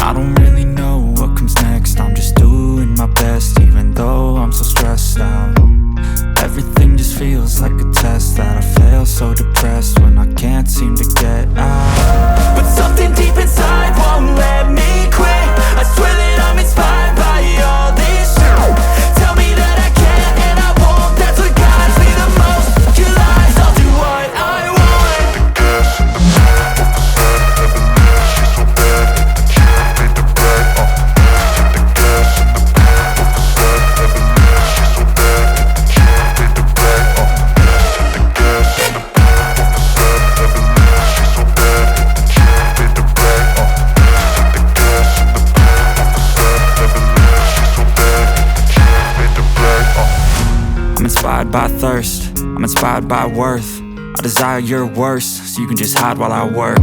I don't really know what comes next. I'm just doing my best, even though I'm so stressed out. Everything just feels like a test that I fail, so depressed when I can't seem to get out. But something deep inside won't let me quit. I swear that I'm inspired by all this shit. Tell me that I can and I won't. That's what guides me the most. Your lies, I'll do what I want. I'm inspired by thirst, I'm inspired by worth. I desire your worst, so you can just hide while I work.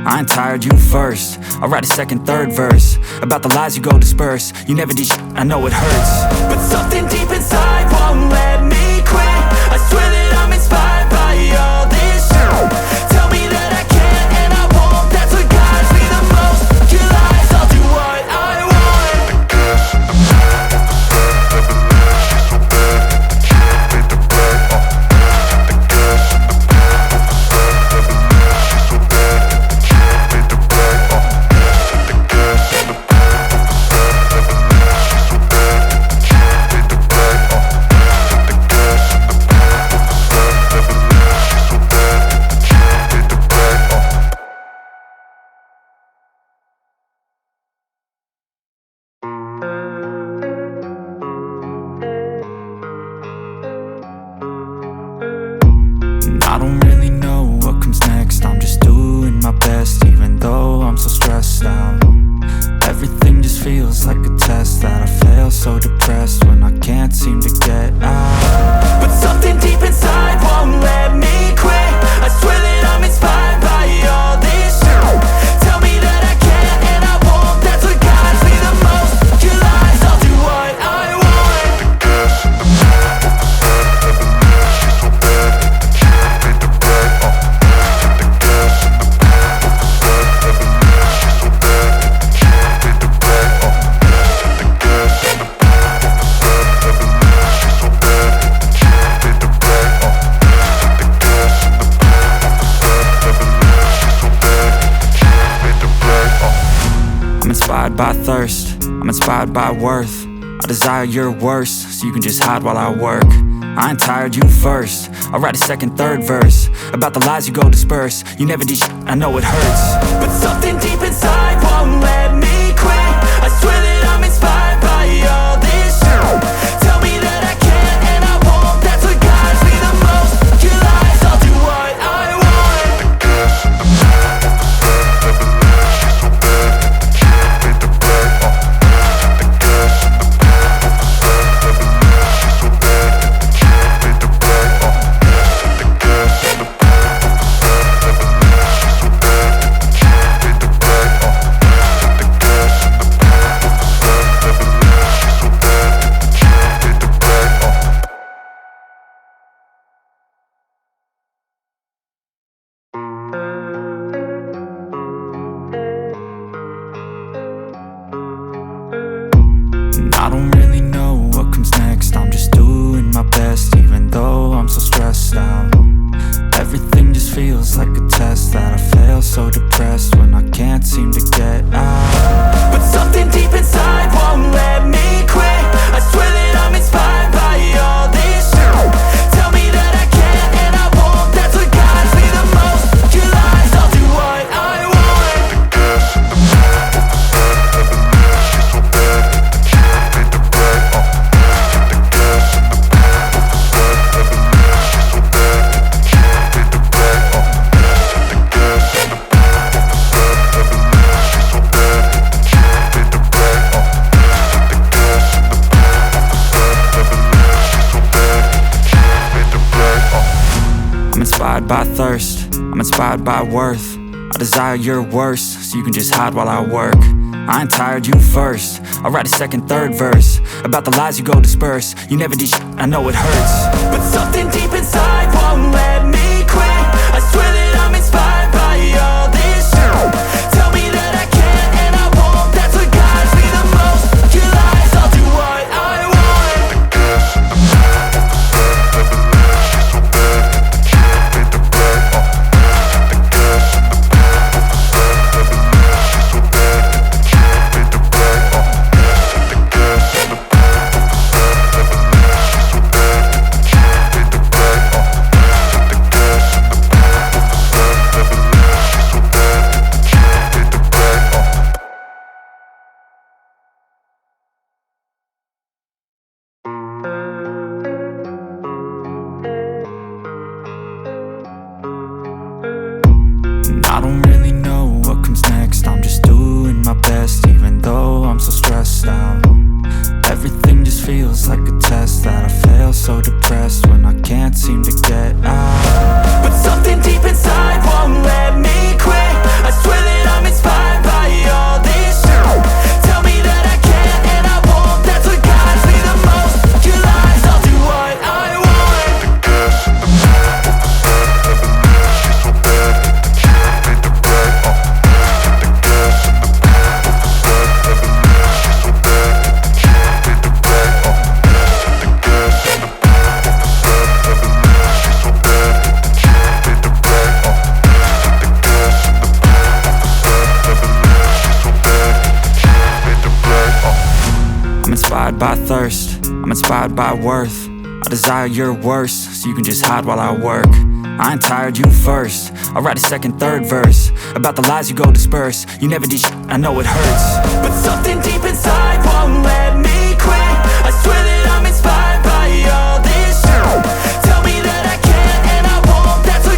I ain't tired, you first. I'll write a second, third verse about the lies you go disperse. You never did shit, I know it hurts. But something deep inside won't let me quit. I swear that I'm inspired by all this shit. Tell me that I can and I won't. That's what guides me the most. Your lies, I'll do what I want. I don't really know what comes next. I'm just doing my best, even though I'm so stressed out. Everything just feels like a test that I fail, so depressed when I can't seem to get out. But something deep inside won't let me quit. I swear that I'm inspired by all this shit. Tell me that I can and I won't. That's what guides me the most. Your lies, I'll do what I want. Inspired by thirst, I'm inspired by worth. I desire your worst, so you can just hide while I work. I ain't tired, you first. I'll write a second, third verse about the lies you go disperse. You never did shit, I know it hurts. But something deep inside won't let me quit. I swear that I'm inspired by all this shit. Tell me that I can and I won't. That's what guides me the most. Your lies, I'll do what I want. I don't really know what comes next. I'm just doing my best, even though I'm so stressed out. Everything just feels like a test that I fail, so depressed when I can't seem to get out. But something deep inside won't let me quit. I swear that I'm inspired by all this shit. Tell me that I can and I won't. That's what guides me the most. Your lies, I'll do what I want. Inspired by thirst, I'm inspired by worth. I desire your worst, so you can just hide while I work. I ain't tired, you first. I'll write a second, third verse about the lies you go disperse. You never did shit, I know it hurts. But something deep inside won't let me quit. I swear that I'm inspired by all this shit. Tell me that I can and I won't. That's what guides me the most. Your lies, I'll do what I want. I don't really know what comes next. I'm just doing my best, even though I'm so stressed out. Everything just feels like a test that I fail, so depressed when I can't seem to get out. But something deep inside won't let me quit. I swear that I'm inspired by all this shit. Tell me that I can and I won't. That's what guides me the most. Your lies, I'll do what I want. I'm inspired by thirst, I'm inspired by worth. I desire your worst, so you can just hide while I work. I ain't tired, you first. I'll write a second, third verse about the lies you go disperse. You never did shit, I know it hurts. But something deep inside won't let me quit. I swear that I'm inspired by all this shit. Tell me that I can and I won't. That's what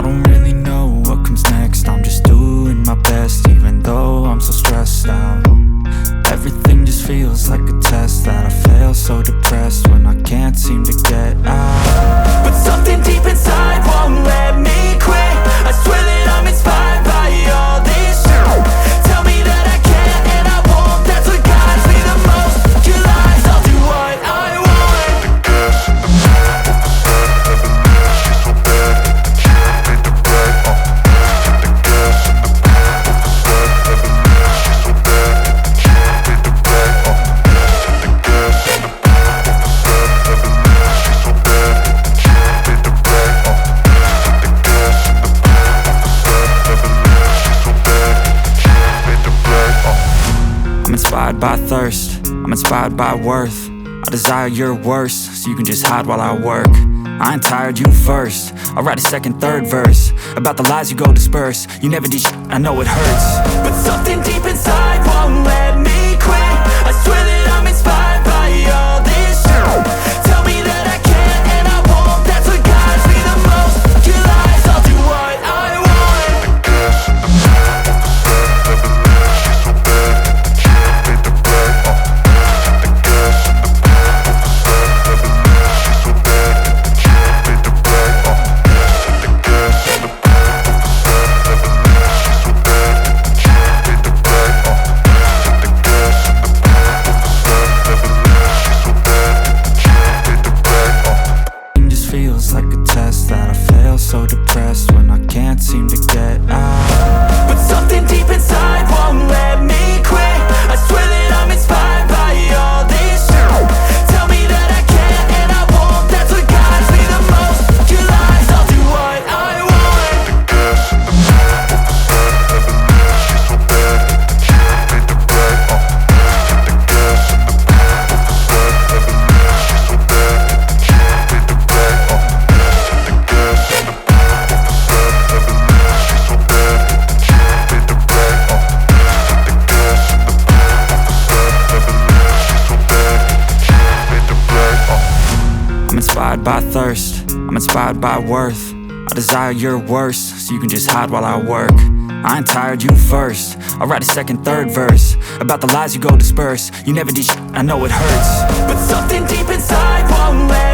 don't really know what comes next. I'm just doing my best, even though I'm so stressed out. Everything just feels like a test that I fail, so depressed when I can't seem to get out. But something deep inside won't let me quit. I swear that I'm inspired by all this shit. Tell me that I can and I won't. That's what guides me the most. Your lies, I'll do what I want. I'm inspired by thirst, I'm inspired by worth. I desire your worst, so you can just hide while I work. I ain't tired, you first. I'll write a second, third verse about the lies you go disperse. You never did shit, I know it hurts. But something deep inside won't let me quit. I swear that I'm inspired by all this shit. Tell me that I can and I won't. That's what guides me the most. Your lies, I'll do what I want. Feels like a test that I fail, so depressed when I can't seem to get out. But something deep inside won't let me quit. I swear that I'm inspired by all this shit. Tell me that I can and I won't. That's what guides me the most. Your lies, I'll do what I want. I'm inspired by thirst, I'm inspired by worth. I desire your worst, so you can just hide while I work. I ain't tired, you first. I'll write a second, third verse about the lies you go disperse. You never did shit, I know it hurts. But something deep inside won't let